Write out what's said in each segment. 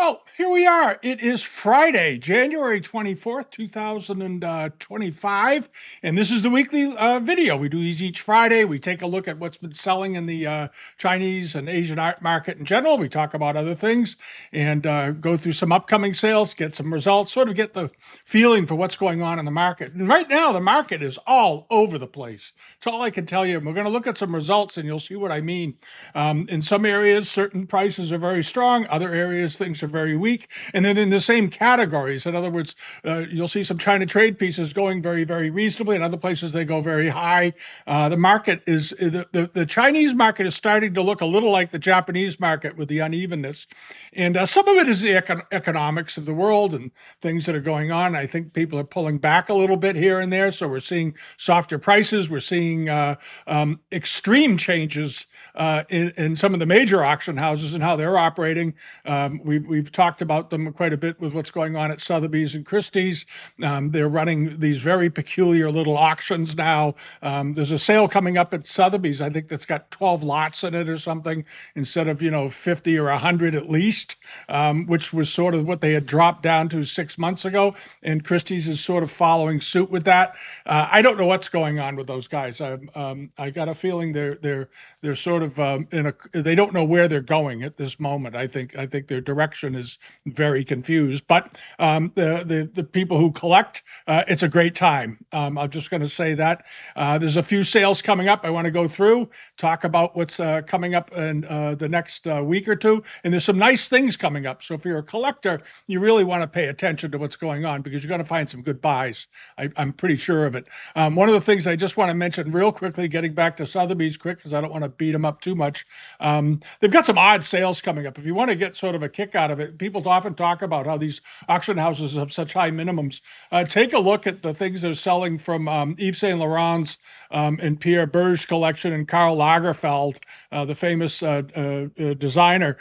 Well, here we are. It is Friday, January 24th, 2025, and this is the weekly video. We do these each Friday. We take a look at what's been selling in the Chinese and Asian art market in general. We talk about other things and go through some upcoming sales, get some results, sort of get the feeling for what's going on in the market. And right now, the market is all over the place. That's all I can tell you. We're going to look at some results, and you'll see what I mean. In some areas, certain prices are very strong. Other areas, things are very weak. And then in the same categories, in other words, you'll see some China trade pieces going very, very reasonably. In other places, they go very high. The market is the Chinese market is starting to look a little like the Japanese market with the unevenness. And some of it is the economics of the world and things that are going on. I think people are pulling back a little bit here and there. So we're seeing softer prices. We're seeing extreme changes in some of the major auction houses and how they're operating. We've talked about them quite a bit with what's going on at Sotheby's and Christie's. They're running these very peculiar little auctions now. There's a sale coming up at Sotheby's, I think, that's got 12 lots in it or something instead of 50 or 100 at least, which was sort of what they had dropped down to 6 months ago. And Christie's is sort of following suit with that. I don't know what's going on with those guys. I got a feeling they're sort of they don't know where they're going at this moment. I think their direction is very confused. But the people who collect, it's a great time. I'm just going to say that there's a few sales coming up. I want to go through, talk about what's coming up in the next week or two. And there's some nice things coming up. So if you're a collector, you really want to pay attention to what's going on because you're going to find some good buys. I'm pretty sure of it. One of the things I just want to mention real quickly, getting back to Sotheby's quick, because I don't want to beat them up too much. They've got some odd sales coming up. If you want to get sort of a kick out of it, people often talk about how these auction houses have such high minimums. Take a look at the things they're selling from Yves Saint Laurent's and Pierre Berge collection and Karl Lagerfeld, the famous designer.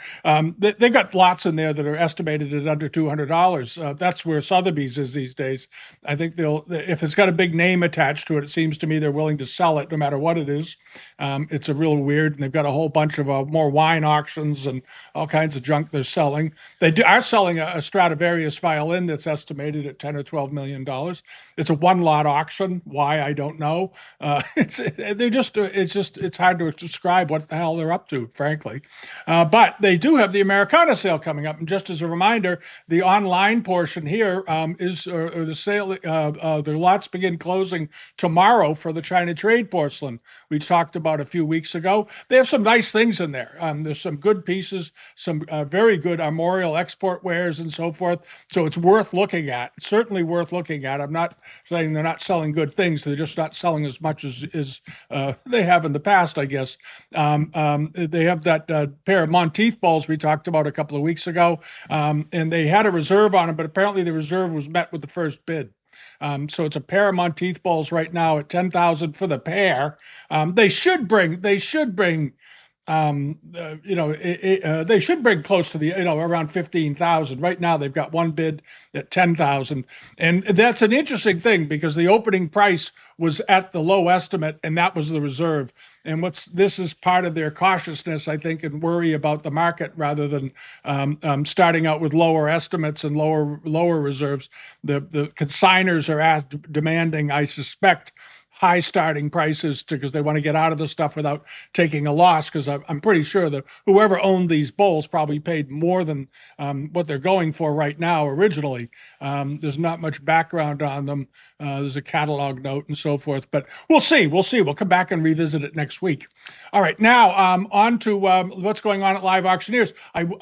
They've got lots in there that are estimated at under $200. That's where Sotheby's is these days. I think if it's got a big name attached to it, it seems to me they're willing to sell it no matter what it is. It's a real weird, and they've got a whole bunch of more wine auctions and all kinds of junk they're selling. They are selling a Stradivarius violin that's estimated at $10 or $12 million. It's a one-lot auction. Why, I don't know. It's hard to describe what the hell they're up to, frankly. But they do have the Americana sale coming up. And just as a reminder, the online portion here is the sale. The lots begin closing tomorrow for the China trade porcelain we talked about a few weeks ago. They have some nice things in there. There's some good pieces, some very good armorial export wares and so forth. So it's worth looking at. It's certainly worth looking at. I'm not saying they're not selling good things. They're just not selling as much as they have in the past, I guess. They have that pair of Monteith balls we talked about a couple of weeks ago, and they had a reserve on them, but apparently the reserve was met with the first bid. So it's a pair of Monteith balls right now at $10,000 for the pair. They should bring they should bring close to the around 15,000. Right now they've got one bid at 10,000, and that's an interesting thing because the opening price was at the low estimate, and that was the reserve. And this is part of their cautiousness, I think, and worry about the market rather than starting out with lower estimates and lower reserves. The consigners are demanding, I suspect, high starting prices because they want to get out of the stuff without taking a loss, because I'm pretty sure that whoever owned these bowls probably paid more than what they're going for right now originally. There's not much background on them. There's a catalog note and so forth, but we'll see. We'll come back and revisit it next week. All right, now on to what's going on at Live Auctioneers.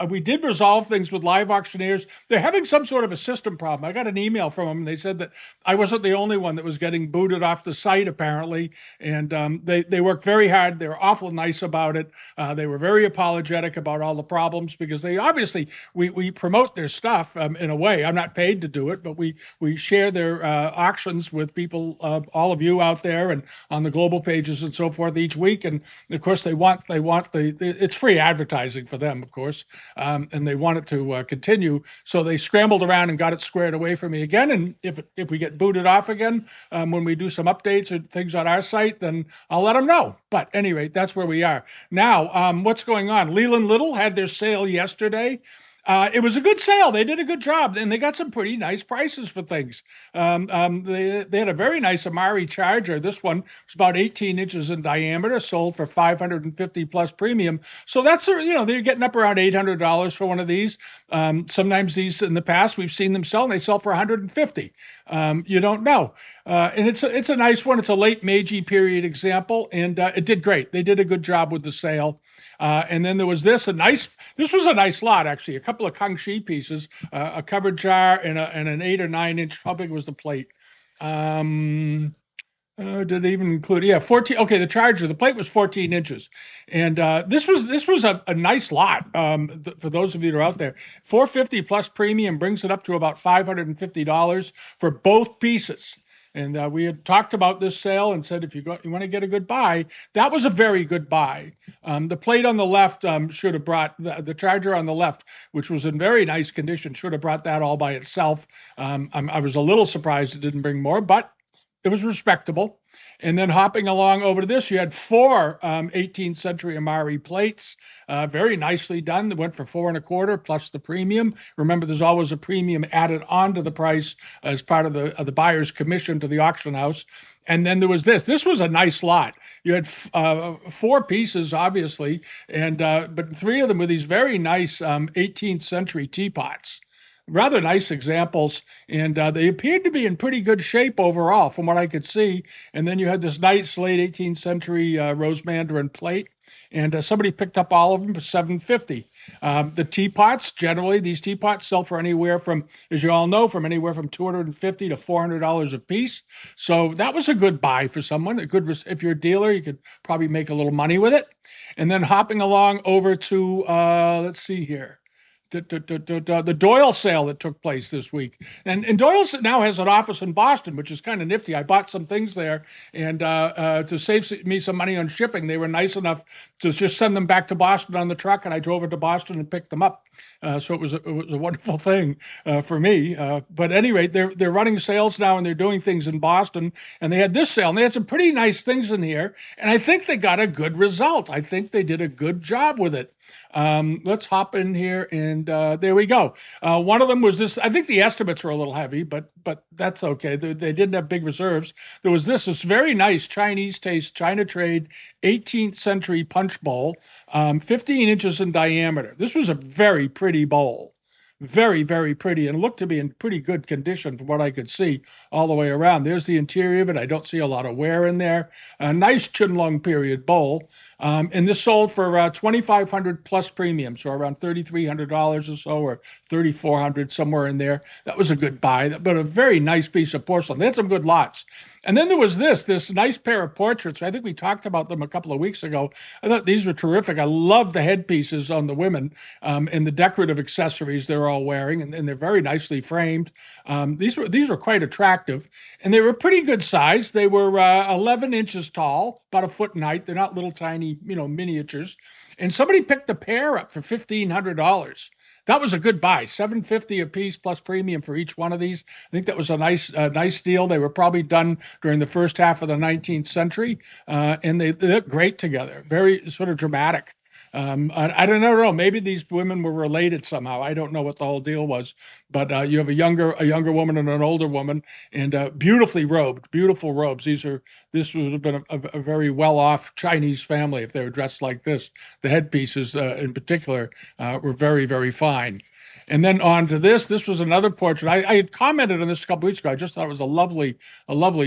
We did resolve things with Live Auctioneers. They're having some sort of a system problem. I got an email from them, and they said that I wasn't the only one that was getting booted off the site, apparently, and they worked very hard. They were awful nice about it. They were very apologetic about all the problems because they obviously we promote their stuff in a way. I'm not paid to do it, but we share their auctions with people, all of you out there, and on the global pages and so forth each week. And of course, they want it's free advertising for them, of course, and they want it to continue. So they scrambled around and got it squared away for me again. And if we get booted off again when we do some updates or things on our site, then I'll let them know. But anyway, that's where we are now. What's going on? Leland Little had their sale yesterday. It was a good sale. They did a good job, and they got some pretty nice prices for things. They had a very nice Amari Charger. This one was about 18 inches in diameter, sold for 550 plus premium. So that's they're getting up around $800 for one of these. Sometimes these in the past we've seen them sell, and they sell for 150. You don't know, and it's a nice one. It's a late Meiji period example, and it did great. They did a good job with the sale. And then there was this was a nice lot, actually, a couple of Kangxi pieces, a covered jar and an 8 or 9 inch. How big was the plate? Did they even include? Yeah, 14. Okay, the plate was 14 inches, and this was a nice lot. For those of you that are out there, 450 plus premium brings it up to about $550 for both pieces. And we had talked about this sale and said if you want to get a good buy, that was a very good buy. The plate on the left should have brought the charger on the left, which was in very nice condition, should have brought that all by itself. I was a little surprised it didn't bring more, but it was respectable. And then hopping along over to this, you had 4 18th century Amari plates, very nicely done. They went for 4 1/4 plus the premium. Remember, there's always a premium added onto the price as part of the buyer's commission to the auction house. And then there was this. This was a nice lot. You had 4 pieces, obviously, and but 3 of them were these very nice 18th century teapots. Rather nice examples, and they appeared to be in pretty good shape overall from what I could see. And then you had this nice late 18th century rose mandarin plate, and somebody picked up all of them for $750. The teapots, generally, these teapots sell for anywhere from, as you all know, from anywhere from $250 to $400 a piece. So that was a good buy for someone. If you're a dealer, you could probably make a little money with it. And then hopping along over to, let's see here. The Doyle sale that took place this week. And Doyle now has an office in Boston, which is kind of nifty. I bought some things there, and to save me some money on shipping, they were nice enough to just send them back to Boston on the truck, and I drove it to Boston and picked them up. So it was a wonderful thing for me. But at any rate, they're running sales now, and they're doing things in Boston. And they had this sale, and they had some pretty nice things in here. And I think they got a good result. I think they did a good job with it. Let's hop in here, and there we go. One of them was this. I think the estimates were a little heavy, but that's okay. They didn't have big reserves. There was this very nice Chinese taste, China trade, 18th century punch bowl, 15 inches in diameter. This was a very pretty bowl. Very, very pretty, and looked to be in pretty good condition from what I could see all the way around. There's the interior of it. I don't see a lot of wear in there. A nice Qianlong period bowl. And this sold for $2,500 plus premium, so around $3,300 or so, or $3,400, somewhere in there. That was a good buy, but a very nice piece of porcelain. They had some good lots. And then there was this nice pair of portraits. I think we talked about them a couple of weeks ago. I thought these were terrific. I love the headpieces on the women and the decorative accessories they're all wearing, and they're very nicely framed. These were quite attractive, and they were pretty good size. They were 11 inches tall, about a foot in height. They're not little tiny, miniatures. And somebody picked a pair up for $1,500. That was a good buy, $750 a piece plus premium for each one of these. I think that was a nice deal. They were probably done during the first half of the 19th century, and they look great together. Very sort of dramatic. I don't know. Maybe these women were related somehow. I don't know what the whole deal was, but you have a younger woman and an older woman, and beautifully robed, beautiful robes. This would have been a very well-off Chinese family if they were dressed like this. The headpieces, in particular, were very, very fine. And then on to this. This was another portrait. I had commented on this a couple weeks ago. I just thought it was a lovely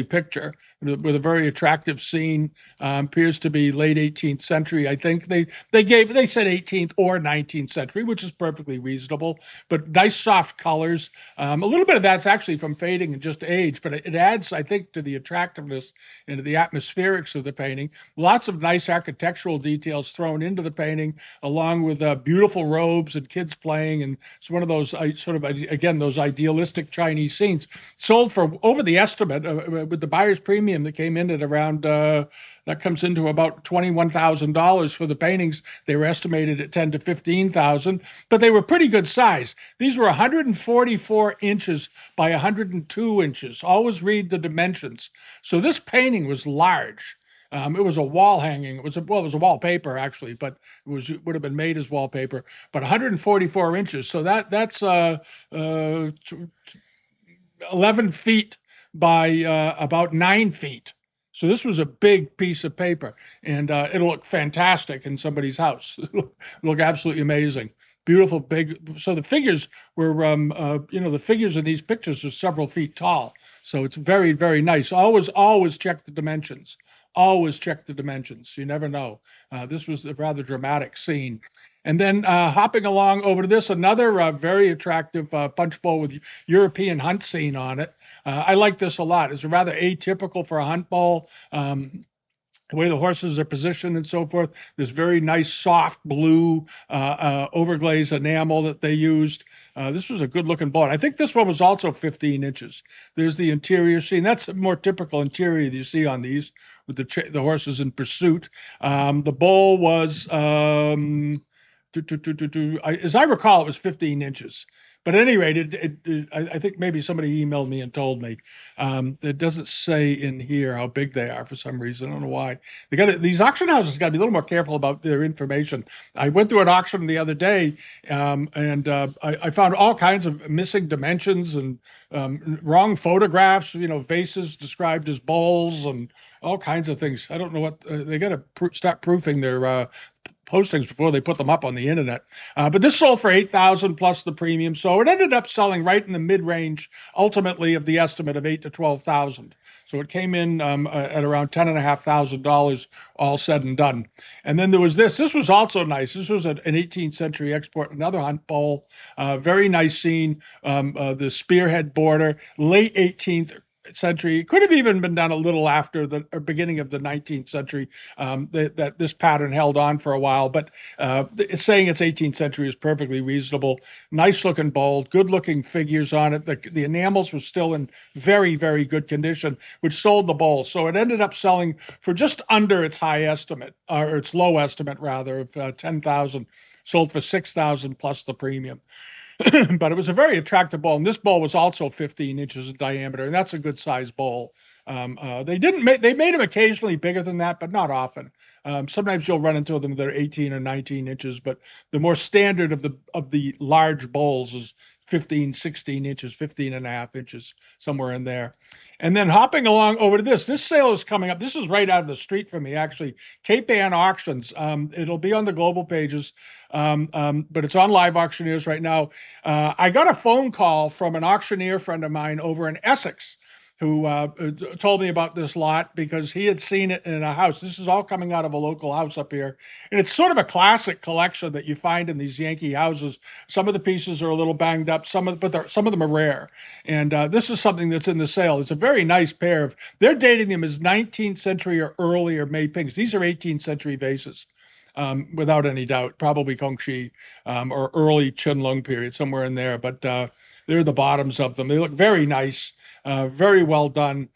picture with a very attractive scene. Appears to be late 18th century. I think they said 18th or 19th century, which is perfectly reasonable. But nice soft colors. A little bit of that's actually from fading and just age, but it adds, I think, to the attractiveness and to the atmospherics of the painting. Lots of nice architectural details thrown into the painting, along with beautiful robes and kids playing, and it's one of those those idealistic Chinese scenes. Sold for over the estimate with the buyer's premium that came in at around that comes into about $21,000 for the paintings. They were estimated at $10,000 to $15,000, but they were pretty good size. These were 144 inches by 102 inches. Always read the dimensions. So this painting was large. It was a wall hanging. It was it was a wallpaper actually, but would have been made as wallpaper. But 144 inches. So that's 11 feet by about 9 feet. So this was a big piece of paper, and it'll look fantastic in somebody's house. It'll look absolutely amazing. Beautiful, big. So the figures were, the figures in these pictures are several feet tall. So it's very, very nice. Always check the dimensions. Always check the dimensions. You never know. This was a rather dramatic scene. And then hopping along over to this, another very attractive punch bowl with European hunt scene on it. I like this a lot. It's rather atypical for a hunt bowl. The way the horses are positioned and so forth. This very nice soft blue overglaze enamel that they used. This was a good looking bowl. I think this one was also 15 inches. There's the interior scene. That's a more typical interior that you see on these with the horses in pursuit. The bowl was, as I recall, it was 15 inches. But at any rate, I think maybe somebody emailed me and told me. It doesn't say in here how big they are for some reason. I don't know why. These auction houses got to be a little more careful about their information. I went through an auction the other day, and I found all kinds of missing dimensions and wrong photographs. Vases described as bowls and all kinds of things. I don't know what they got to start proofing their postings before they put them up on the internet. But this sold for $8,000 plus the premium. So it ended up selling right in the mid-range, ultimately, of the estimate of $8,000 to $12,000. So it came in at around $10,500, all said and done. And then there was this. This was also nice. This was an 18th century export, another hunt bowl. Very nice scene. The spearhead border, late 18th century. It could have even been done a little after the beginning of the 19th century. That this pattern held on for a while, but saying it's 18th century is perfectly reasonable. Nice looking bowl, good looking figures on it. The enamels were still in very, very good condition, which sold the bowl. So it ended up selling for just under its high estimate, or its low estimate rather, of 10,000. Sold for 6,000 plus the premium. But it was a very attractive bowl, and this bowl was also 15 inches in diameter, and that's a good size bowl. They made them occasionally bigger than that, but not often. Sometimes you'll run into them that are 18 or 19 inches, but the more standard of the large bowls is 15, 16 inches, 15 and a half inches, somewhere in there. And then hopping along over to this sale is coming up. This is right out of the street from me, actually. Cape Ann Auctions. It'll be on the global pages, but it's on Live Auctioneers right now. I got a phone call from an auctioneer friend of mine over in Essex who told me about this lot because he had seen it in a house. This is all coming out of a local house up here. And it's sort of a classic collection that you find in these Yankee houses. Some of the pieces are a little banged up, some of them are rare. And this is something that's in the sale. It's a very nice pair of, they're dating them as 19th century or earlier made pinks. These are 18th century vases. Without any doubt, probably Kongxi or early Qianlong period, somewhere in there. But they're the bottoms of them. They look very nice, very well done.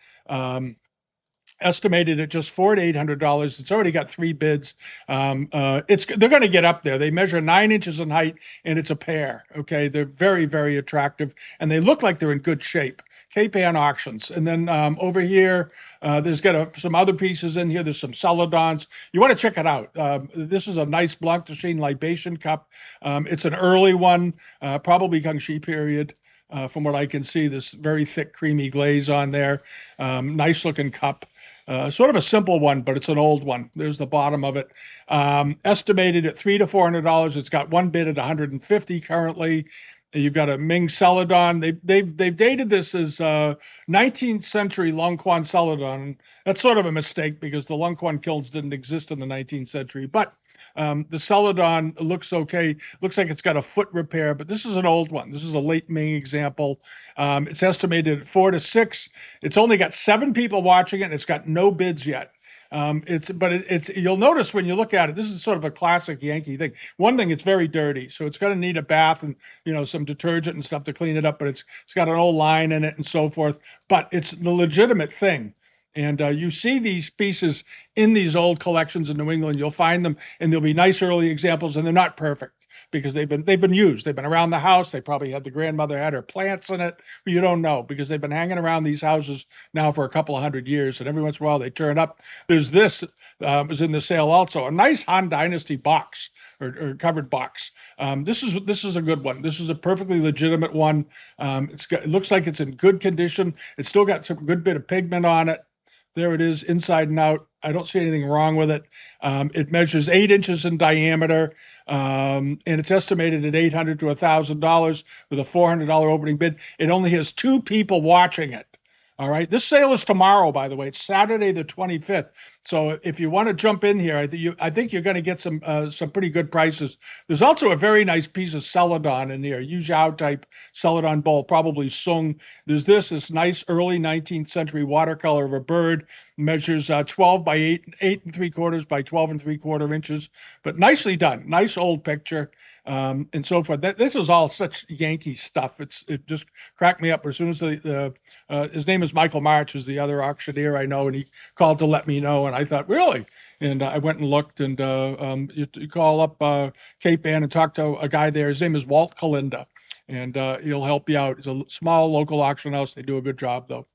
Estimated at just $400 to $800. It's already got 3 bids. They're going to get up there. They measure 9 inches in height, and it's a pair. Okay, they're very, very attractive, and they look like they're in good shape. Cape Ann Auctions. And then over here, there's got some other pieces in here. There's some celadons. You want to check it out. This is a nice Blanc de Chine libation cup. It's an early one, probably Kangxi period. From what I can see, this very thick, creamy glaze on there. Nice looking cup. Sort of a simple one, but it's an old one. There's the bottom of it. Estimated at $300 to $400. It's got one bid at $150 currently. You've got a Ming celadon. They've dated this as 19th century Longquan celadon. That's sort of a mistake because the Longquan kilns didn't exist in the 19th century. But the celadon looks okay. Looks like it's got a foot repair, but this is an old one. This is a late Ming example. It's estimated at 4 to 6. It's only got 7 people watching it, and it's got no bids yet. You'll notice when you look at it, this is sort of a classic Yankee thing. One thing, it's very dirty, so it's going to need a bath and some detergent and stuff to clean it up. But it's got an old line in it and so forth. But it's the legitimate thing. And you see these pieces in these old collections in New England. You'll find them, and there'll be nice early examples, and they're not perfect. because they've been used. They've been around the house. They probably had the grandmother had her plants in it. You don't know because they've been hanging around these houses now for a couple of 100 years, and every once in a while they turn up. There's this was in the sale also, a nice Han Dynasty box or covered box. This is a good one. This is a perfectly legitimate one. It looks like it's in good condition. It's still got some good bit of pigment on it. There it is, inside and out. I don't see anything wrong with it. It measures 8 inches in diameter, and it's estimated at $800 to $1,000 with a $400 opening bid. It only has 2 people watching it. All right. This sale is tomorrow, by the way. It's Saturday the 25th. So if you want to jump in here, I think you're going to get some pretty good prices. There's also a very nice piece of celadon in here, Yuzhou type celadon bowl, probably Sung. There's this nice early 19th century watercolor of a bird, measures 12 by 8 3/4 by 12 3/4 inches, but nicely done. Nice old picture. And so forth. This is all such Yankee stuff. It just cracked me up as soon as his name is Michael March, is the other auctioneer I know, and he called to let me know, and I thought, really? And I went and looked, and you call up Cape Ann and talk to a guy there. His name is Walt Kalinda, and he'll help you out. It's a small local auction house. They do a good job, though.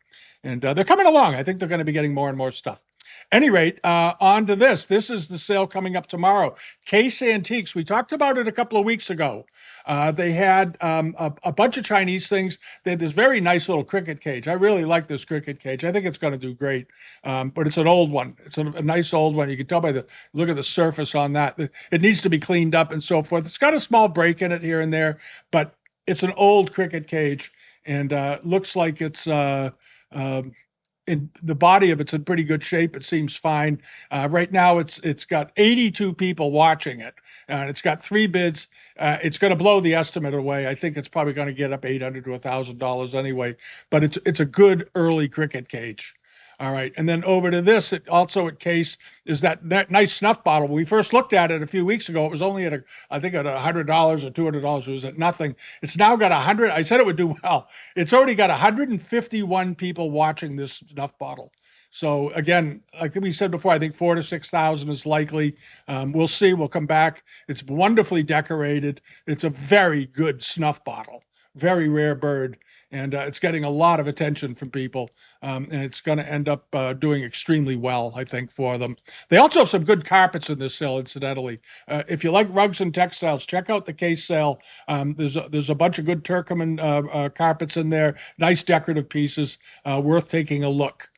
And they're coming along. I think they're going to be getting more and more stuff. Any rate, on to this. This is the sale coming up tomorrow. Case Antiques. We talked about it a couple of weeks ago. They had a bunch of Chinese things. They had this very nice little cricket cage. I really like this cricket cage. I think it's going to do great. But it's an old one. It's a nice old one. You can tell by the look at the surface on that. It needs to be cleaned up and so forth. It's got a small break in it here and there, but it's an old cricket cage, and looks like it's in the body of it's in pretty good shape. It seems fine. Right now, it's got 82 people watching it, and it's got 3 bids. It's going to blow the estimate away. I think it's probably going to get up $800 to $1,000 anyway. But it's a good early cricket cage. All right, and then over to this. It also at Case is that nice snuff bottle. When we first looked at it a few weeks ago, it was only I think at $100 or $200. It was at nothing. It's now got 100. I said it would do well. It's already got 151 people watching this snuff bottle. So again, like we said before, I think 4,000 to 6,000 is likely. We'll see. We'll come back. It's wonderfully decorated. It's a very good snuff bottle. Very rare bird. And it's getting a lot of attention from people, and it's going to end up doing extremely well, I think, for them. They also have some good carpets in this sale, incidentally. If you like rugs and textiles, check out the Case sale. There's a bunch of good Turkoman carpets in there, nice decorative pieces, worth taking a look.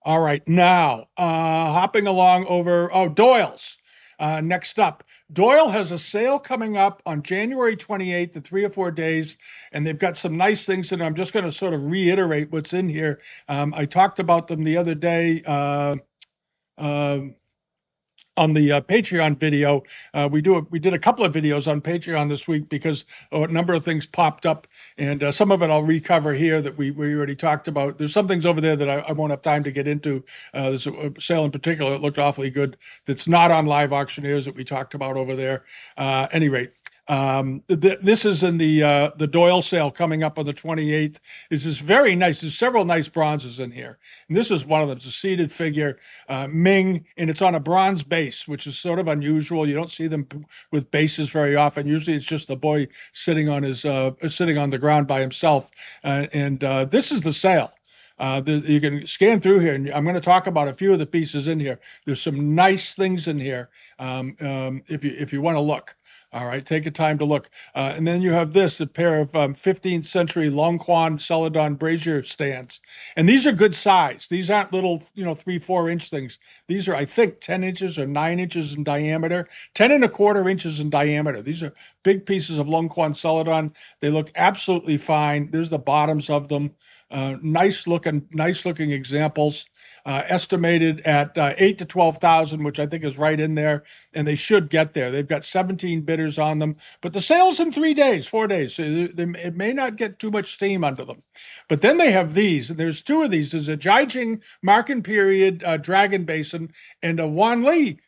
All right, now hopping along over, Doyle's. Next up, Doyle has a sale coming up on January 28th in 3 or 4 days, and they've got some nice things in it. I'm just going to sort of reiterate what's in here. I talked about them the other day on the Patreon video. We did a couple of videos on Patreon this week because a number of things popped up, and some of it I'll recover here that we already talked about. There's some things over there that I won't have time to get into. There's a sale in particular that looked awfully good that's not on Live Auctioneers that we talked about over there. Any rate, this is in the Doyle sale coming up on the 28th. This is very nice. There's several nice bronzes in here. And this is one of them. It's a seated figure, Ming, and it's on a bronze base, which is sort of unusual. You don't see them with bases very often. Usually it's just the boy sitting on the ground by himself. And this is the sale. You can scan through here, and I'm going to talk about a few of the pieces in here. There's some nice things in here if you want to look. All right, take your time to look. And then you have a pair of 15th century Longquan Celadon brazier stands. And these are good size. These aren't little, 3-4 inch things. These are, I think, 10 inches or 9 inches in diameter, 10 1/4 inches in diameter. These are big pieces of Longquan Celadon. They look absolutely fine. There's the bottoms of them. Nice looking examples, estimated at 8,000 to 12,000, which I think is right in there, and they should get there. They've got 17 bidders on them, but the sale's in 4 days, so it may not get too much steam under them. But then they have these, and there's 2 of these. There's a Jiajing Marken period dragon basin and a Wanli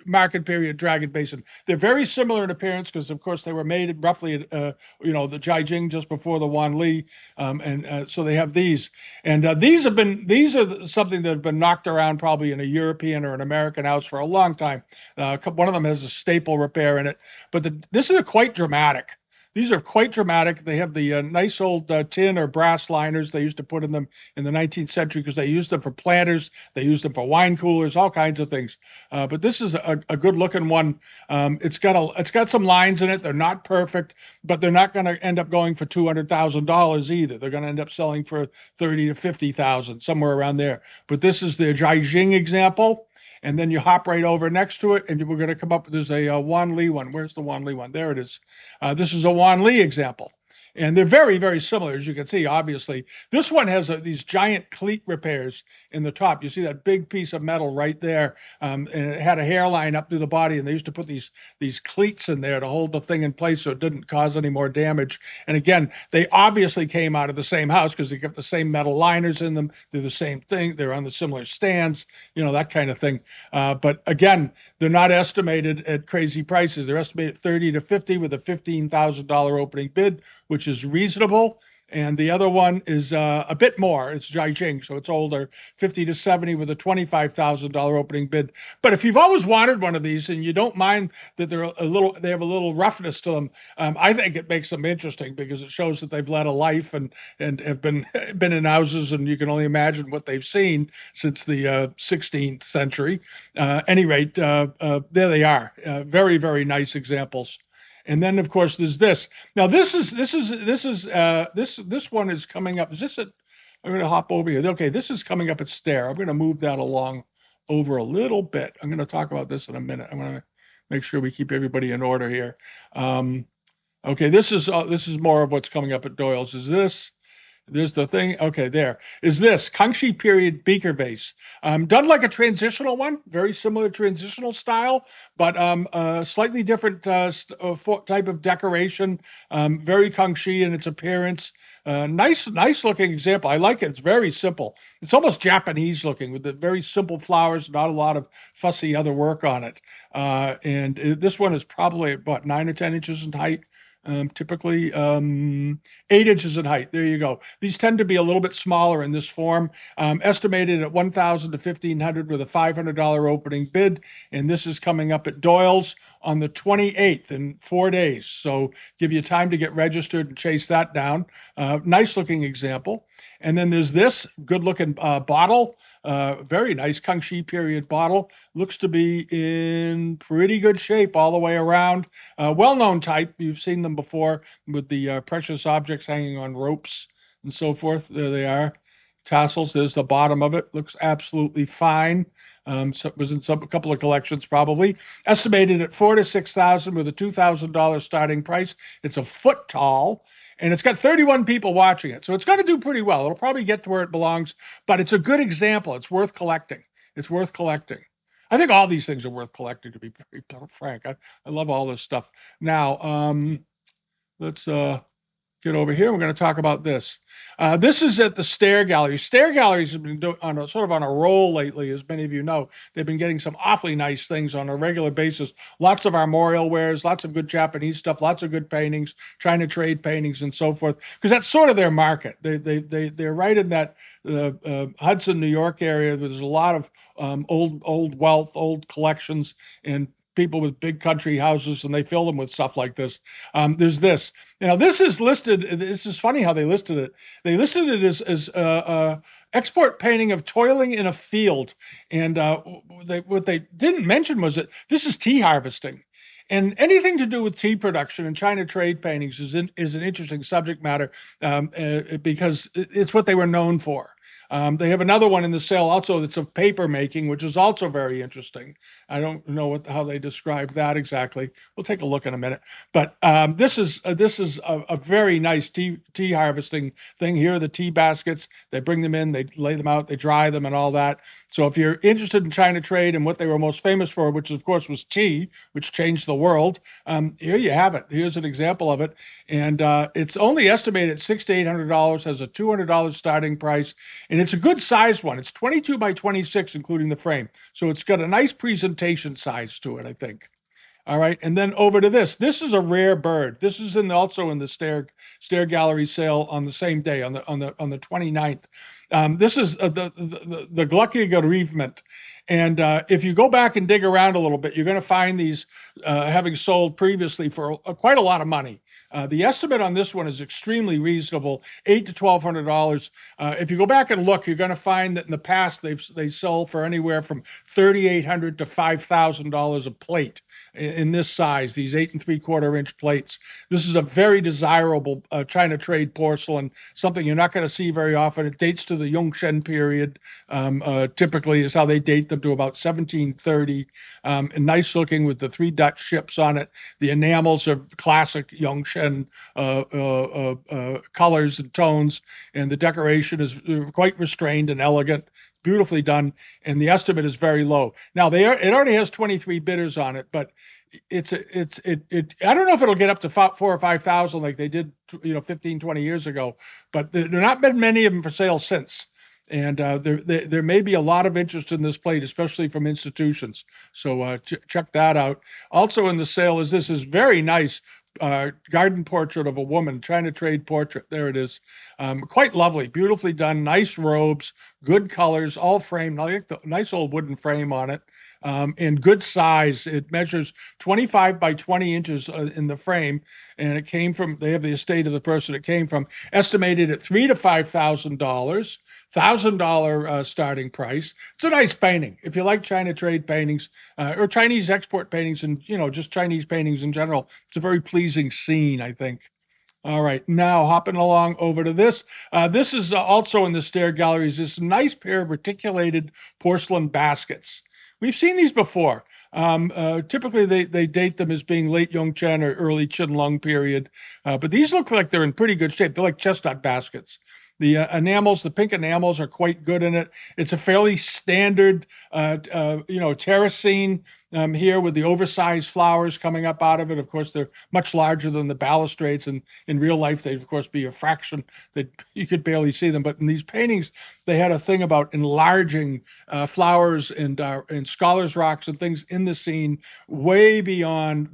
market period dragon basin. They're very similar in appearance because, of course, they were made roughly, the Jiajing just before the Wanli, and so they have these. And these are something that have been knocked around probably in a European or an American house for a long time. One of them has a staple repair in it, but this is quite dramatic. These are quite dramatic. They have the nice old tin or brass liners they used to put in them in the 19th century because they used them for planters, they used them for wine coolers, all kinds of things. But this is a good looking one. It's got some lines in it. They're not perfect, but they're not going to end up going for $200,000 either. They're going to end up selling for 30 to 50,000, somewhere around there. But this is the Jiajing example. And then you hop right over next to it, and we're going to come up with, there's a Wanli one. Where's the Wanli one? There it is. This is a Wanli example. And they're very, very similar, as you can see, obviously. This one has these giant cleat repairs in the top. You see that big piece of metal right there. And it had a hairline up through the body, and they used to put these cleats in there to hold the thing in place so it didn't cause any more damage. And again, they obviously came out of the same house because they got the same metal liners in them. They're the same thing. They're on the similar stands, that kind of thing. But again, they're not estimated at crazy prices. They're estimated 30 to 50 with a $15,000 opening bid, which is reasonable. And the other one is a bit more. It's Jiajing, so it's older, 50 to 70 with a $25,000 opening bid. But if you've always wanted one of these and you don't mind that they have a little roughness to them, I think it makes them interesting because it shows that they've led a life and have been in houses, and you can only imagine what they've seen since the 16th century. Any rate, there they are. Very, very nice examples. And then, of course, there's this. Now, this one is coming up. Is this it? I'm going to hop over here. Okay, this is coming up at Stair. I'm going to move that along over a little bit. I'm going to talk about this in a minute. I'm going to make sure we keep everybody in order here. Okay, this is more of what's coming up at Doyle's. Is this? There's the thing. Okay, there is this Kangxi period beaker vase, done like a transitional one, very similar transitional style, but slightly different type of decoration. Very Kangxi in its appearance. Nice looking example. I like it. It's very simple. It's almost Japanese looking with the very simple flowers, not a lot of fussy other work on it. And this one is probably about 9 or 10 inches in height. Typically 8 inches in height. There you go. These tend to be a little bit smaller in this form. Estimated at $1,000 to $1,500 with a $500 opening bid. And this is coming up at Doyle's on the 28th in 4 days. So give you time to get registered and chase that down. Nice looking example. And then there's this good looking bottle. Very nice Kangxi period bottle. Looks to be in pretty good shape all the way around. Well-known type. You've seen them before with the precious objects hanging on ropes and so forth. There they are. Tassels. There's the bottom of it. Looks absolutely fine. So it was in a couple of collections probably. Estimated at $4,000 to $6,000 with a $2,000 starting price. It's a foot tall. And it's got 31 people watching it. So it's going to do pretty well. It'll probably get to where it belongs, but it's a good example. It's worth collecting. It's worth collecting. I think all these things are worth collecting, to be very frank. I love all this stuff. Now, let's get over here. We're going to talk about this. This is at the Stair Gallery. Stair Galleries have been on a roll lately, as many of you know. They've been getting some awfully nice things on a regular basis. Lots of armorial wares, lots of good Japanese stuff, lots of good paintings, trying to trade paintings and so forth, because that's sort of their market. They're right in that Hudson, New York area. There's a lot of old wealth, old collections, and people with big country houses, and they fill them with stuff like this. There's this. This is listed. This is funny how they listed it. They listed it as export painting of toiling in a field, and what they didn't mention was that this is tea harvesting. And anything to do with tea production and China trade paintings is an interesting subject matter because it's what they were known for. They have another one in the sale also that's of paper making, which is also very interesting. I don't know how they describe that exactly. We'll take a look in a minute. But this is a very nice tea harvesting thing. Here are the tea baskets. They bring them in, they lay them out, they dry them and all that. So if you're interested in China trade and what they were most famous for, which of course was tea, which changed the world, here you have it. Here's an example of it. And it's only estimated at $600 to $800, has a $200 starting price. And it's a good size one. It's 22 by 26, including the frame. So it's got a nice presentation size to it, I think. All right, and then over to this. This is a rare bird. This is also in the Stair Gallery sale on the same day, on the 29th. This is the Gloucester bereavement. And if you go back and dig around a little bit, you're going to find these having sold previously for quite a lot of money. The estimate on this one is extremely reasonable, $800 to $1,200. If you go back and look, you're going to find that in the past they sold for anywhere from $3,800 to $5,000 a plate in this size, these 8 3/4 inch plates. This is a very desirable China trade porcelain, something you're not going to see very often. It dates to the Yongzheng period, typically is how they date them, to about 1730. And nice looking with the 3 Dutch ships on it. The enamels are classic Yongzheng colors and tones, and the decoration is quite restrained and elegant. Beautifully done, and the estimate is very low. Now it already has 23 bidders on it, but I don't know if it'll get up to 4,000 or 5,000 like they did 15, 20 years ago, but there not been many of them for sale since. And there may be a lot of interest in this plate, especially from institutions. So check that out. Also in the sale is this is very nice garden portrait of a woman, China trade portrait. There it is. Quite lovely, beautifully done, nice robes, good colors, all framed. I like the nice old wooden frame on it. In good size. It measures 25 by 20 inches in the frame, and it came from, they have the estate of the person it came from, estimated at $3,000 to $5,000, $1,000 starting price. It's a nice painting. If you like China trade paintings or Chinese export paintings and, just Chinese paintings in general, it's a very pleasing scene, I think. All right, now hopping along over to this. This is also in the Stair Galleries, this nice pair of reticulated porcelain baskets. We've seen these before. Typically, they date them as being late Yongzheng or early Qianlong period, but these look like they're in pretty good shape. They're like chestnut baskets. The enamels, the pink enamels, are quite good in it. It's a fairly standard, terracene here with the oversized flowers coming up out of it. Of course, they're much larger than the balustrades, and in real life, they'd of course be a fraction that you could barely see them. But in these paintings, they had a thing about enlarging flowers and scholars' rocks and things in the scene way beyond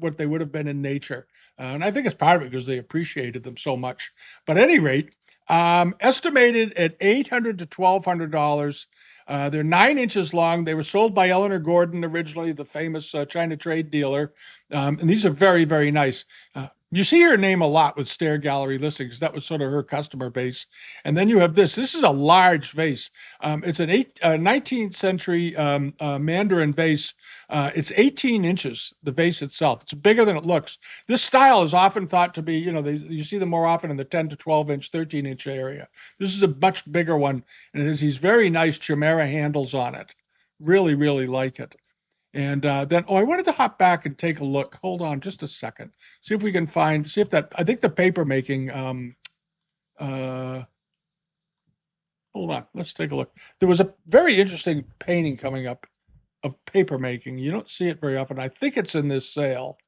what they would have been in nature. And I think it's part of it because they appreciated them so much. But at any rate, estimated at $800 to $1,200. They're 9 inches long. They were sold by Eleanor Gordon originally, the famous China trade dealer. And these are very, very nice. You see her name a lot with Stair Gallery listings. That was sort of her customer base. And then you have this. This is a large vase. It's an 19th century Mandarin vase. It's 18 inches, the vase itself. It's bigger than it looks. This style is often thought to be, you see them more often in the 10 to 12 inch, 13 inch area. This is a much bigger one, and it has these very nice chimera handles on it. Really, really like it. And then, I wanted to hop back and take a look. Hold on just a second. See if we can see if that, I think the paper making, hold on, let's take a look. There was a very interesting painting coming up of paper making. You don't see it very often. I think it's in this sale.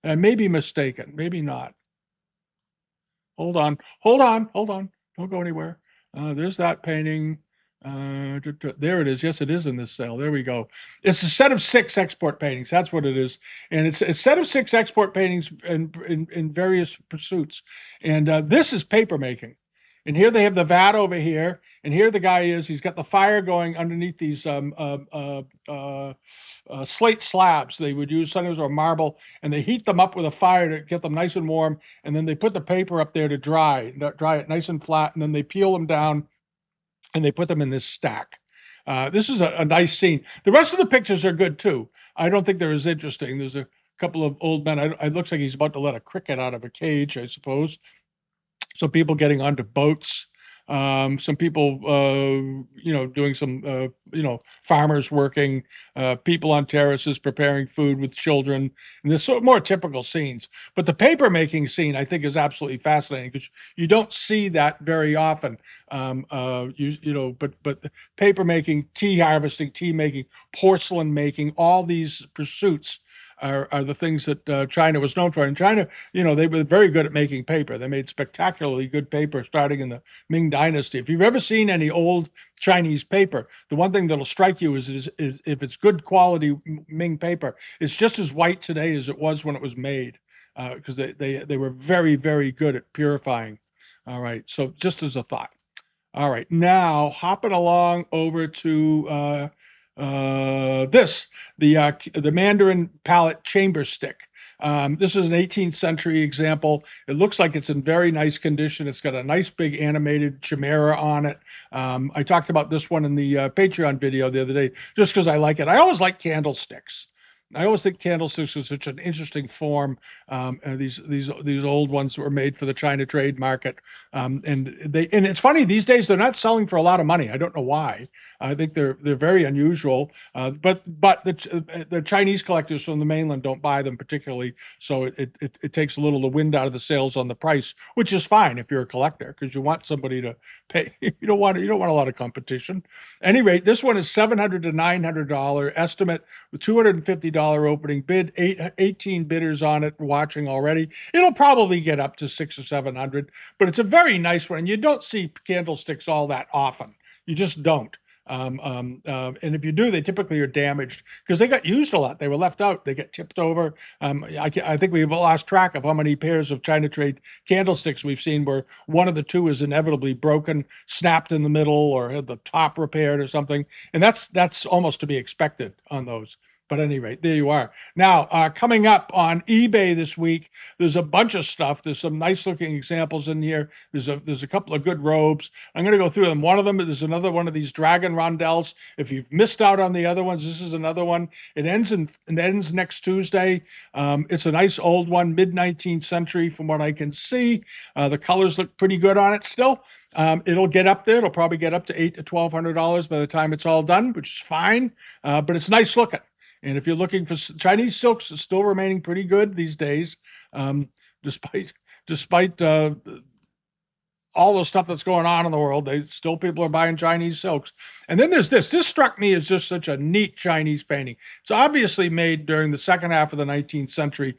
I may be mistaken, maybe not. Hold on. Don't go anywhere. There's that painting. There it is. Yes, it is in this sale. There we go. It's a set of 6 export paintings. That's what it is. And it's a set of 6 export paintings in various pursuits. And this is paper making. And here they have the vat over here. And here the guy is. He's got the fire going underneath these slate slabs. They would use sometimes or marble, and they heat them up with a fire to get them nice and warm. And then they put the paper up there to dry it nice and flat. And then they peel them down, and they put them in this stack. This is a nice scene. The rest of the pictures are good too. I don't think they're as interesting. There's a couple of old men. It looks like he's about to let a cricket out of a cage, I suppose. Some people getting onto boats. Some people, doing some, farmers working, people on terraces preparing food with children, and there's sort of more typical scenes. But the paper making scene, I think, is absolutely fascinating because you don't see that very often. But the paper making, tea harvesting, tea making, porcelain making, all these pursuits are the things that China was known for. And China, they were very good at making paper. They made spectacularly good paper starting in the Ming Dynasty. If you've ever seen any old Chinese paper, the one thing that'll strike you is if it's good quality Ming paper, it's just as white today as it was when it was made, because they were very, very good at purifying. All right, so just as a thought. All right, now hopping along over to the Mandarin palette chamber stick. This is an 18th century example. It looks like it's in very nice condition. It's got a nice big animated chimera on it. I talked about this one in the Patreon video the other day, just because I like it. I always like candlesticks. I always think candlesticks is such an interesting form. These old ones were made for the China trade market, and it's funny these days they're not selling for a lot of money. I don't know why. I think they're very unusual, but the Chinese collectors from the mainland don't buy them particularly, so it takes a little of the wind out of the sails on the price, which is fine if you're a collector because you want somebody to pay. You don't want a lot of competition. At any rate, this one is $700 to $900 estimate with $250 opening bid. 18 bidders on it watching already. It'll probably get up to $600 or $700, but it's a very nice one. And you don't see candlesticks all that often. You just don't. And if you do, they typically are damaged because they got used a lot. They were left out. They get tipped over. I think we've lost track of how many pairs of China trade candlesticks we've seen where one of the two is inevitably broken, snapped in the middle, or had the top repaired or something. And that's almost to be expected on those. But at any rate, there you are. Now, coming up on eBay this week, there's a bunch of stuff. There's some nice looking examples in here. There's a couple of good robes. I'm going to go through them. One of them, there's another one of these dragon rondelles. If you've missed out on the other ones, this is another one. It ends next Tuesday. It's a nice old one, mid-19th century from what I can see. The colors look pretty good on it still. It'll get up there. It'll probably get up to $800 to $1,200 by the time it's all done, which is fine. But it's nice looking. And if you're looking for Chinese silks, it's still remaining pretty good these days, despite all the stuff that's going on in the world. People are buying Chinese silks. And then there's this. This struck me as just such a neat Chinese painting. It's obviously made during the second half of the 19th century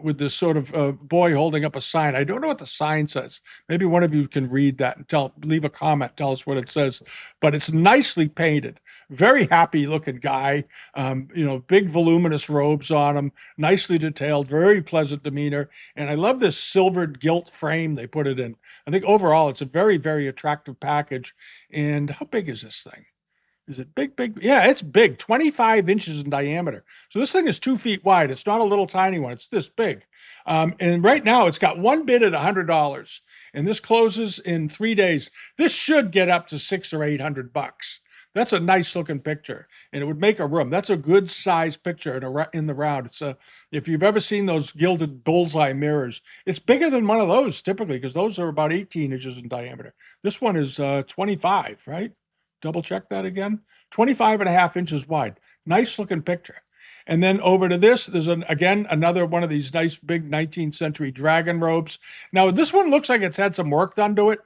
with this sort of boy holding up a sign. I don't know what the sign says. Maybe one of you can read that and leave a comment, tell us what it says. But it's nicely painted. Very happy looking guy, big voluminous robes on him, nicely detailed, very pleasant demeanor. And I love this silvered gilt frame they put it in. I think overall it's a very, very attractive package. And how big is this thing? Is it big, big? Yeah, it's big, 25 inches in diameter. So this thing is 2 feet wide. It's not a little tiny one. It's this big. And right now it's got one bid at $100. And this closes in 3 days. This should get up to $600 or $800. That's a nice looking picture, and it would make a room. That's a good size picture in the round. If you've ever seen those gilded bullseye mirrors, it's bigger than one of those typically because those are about 18 inches in diameter. This one is 25, right? Double check that again. 25 and a half inches wide. Nice looking picture. And then over to this, there's another one of these nice big 19th century dragon robes. Now this one looks like it's had some work done to it.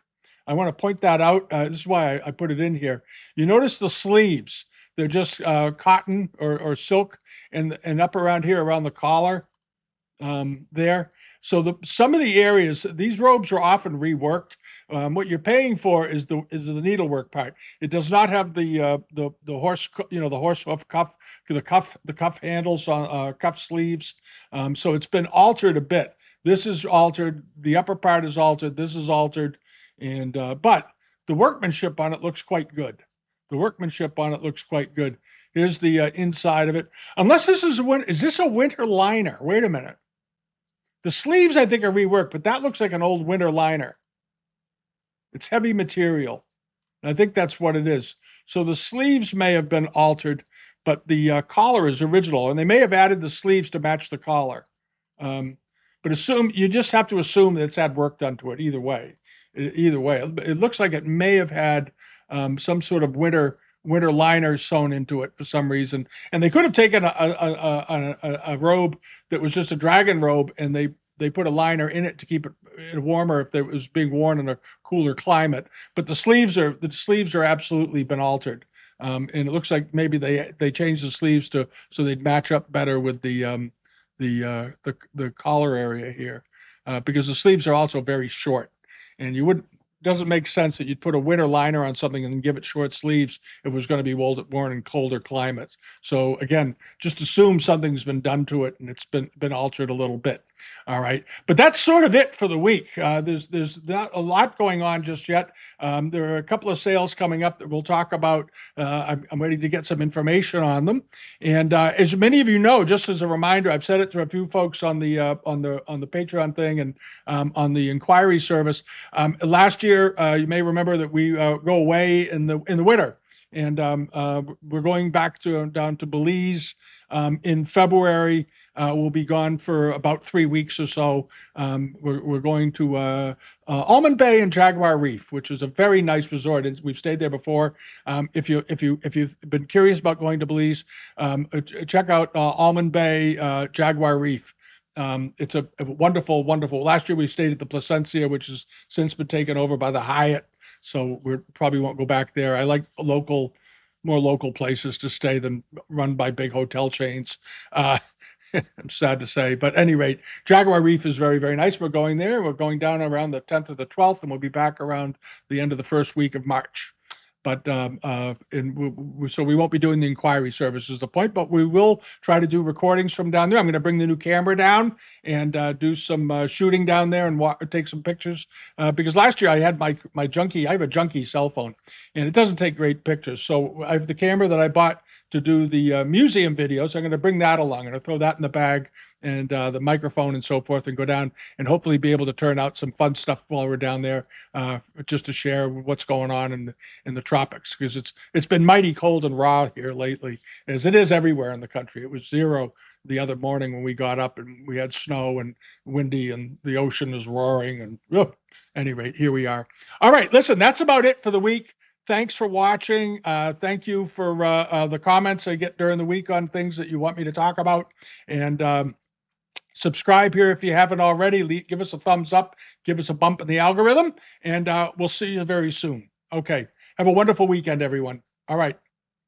I want to point that out. This is why I put it in here. You notice the sleeves. They're just cotton or silk and up around here, around the collar there. So some of the areas, these robes are often reworked. What you're paying for is the needlework part. It does not have the horse, the horse hoof cuff, the cuff handles on cuff sleeves. So it's been altered a bit. This is altered. The upper part is altered. This is altered. And but the workmanship on it looks quite good. Here's the inside of it. Unless this is this a winter liner? Wait a minute. The sleeves I think are reworked, but that looks like an old winter liner. It's heavy material. I think that's what it is. So the sleeves may have been altered, but the collar is original, and they may have added the sleeves to match the collar. But you just have to assume that it's had work done to it either way. It looks like it may have had some sort of winter liner sewn into it for some reason. And they could have taken a robe that was just a dragon robe, and they put a liner in it to keep it warmer if it was being worn in a cooler climate. But the sleeves are absolutely been altered. And it looks like maybe they changed the sleeves so they'd match up better with the the collar area here, because the sleeves are also very short, and you wouldn't doesn't make sense that you'd put a winter liner on something and then give it short sleeves if it was going to be worn in colder climates. So again, just assume something's been done to it and it's been altered a little bit. All right, but that's sort of it for the week. There's not a lot going on just yet. There are a couple of sales coming up that we'll talk about. I'm waiting to get some information on them. And as many of you know, just as a reminder, I've said it to a few folks on the Patreon thing and on the inquiry service. Last year, you may remember that we go away in the winter, and we're going back down to Belize in February. We'll be gone for about 3 weeks or so. We're going to Almond Bay and Jaguar Reef, which is a very nice resort. We've stayed there before. If you've been curious about going to Belize, check out Almond Bay, Jaguar Reef. It's a wonderful, wonderful. Last year we stayed at the Placencia, which has since been taken over by the Hyatt, so we probably won't go back there. I like more local places to stay than run by big hotel chains. I'm sad to say, but at any rate, Jaguar Reef is very, very nice. We're going there. We're going down around the 10th or the 12th, and we'll be back around the end of the first week of March. But so we won't be doing the inquiry service is the point, but we will try to do recordings from down there. I'm going to bring the new camera down and do some shooting down there and take some pictures, because last year I had my junky. I have a junky cell phone, and it doesn't take great pictures. So I have the camera that I bought to do the museum videos. I'm going to bring that along. I'm going to throw that in the bag and the microphone and so forth, and go down and hopefully be able to turn out some fun stuff while we're down there, just to share what's going on in the tropics, because it's been mighty cold and raw here lately, as it is everywhere in the country. It was 0 the other morning when we got up, and we had snow and windy, and the ocean is roaring. And any rate, here we are. All right, listen, that's about it for the week. Thanks for watching. Thank you for the comments I get during the week on things that you want me to talk about. And subscribe here if you haven't already. Give us a thumbs up. Give us a bump in the algorithm. And we'll see you very soon. Okay. Have a wonderful weekend, everyone. All right.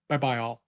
Bye-bye, all.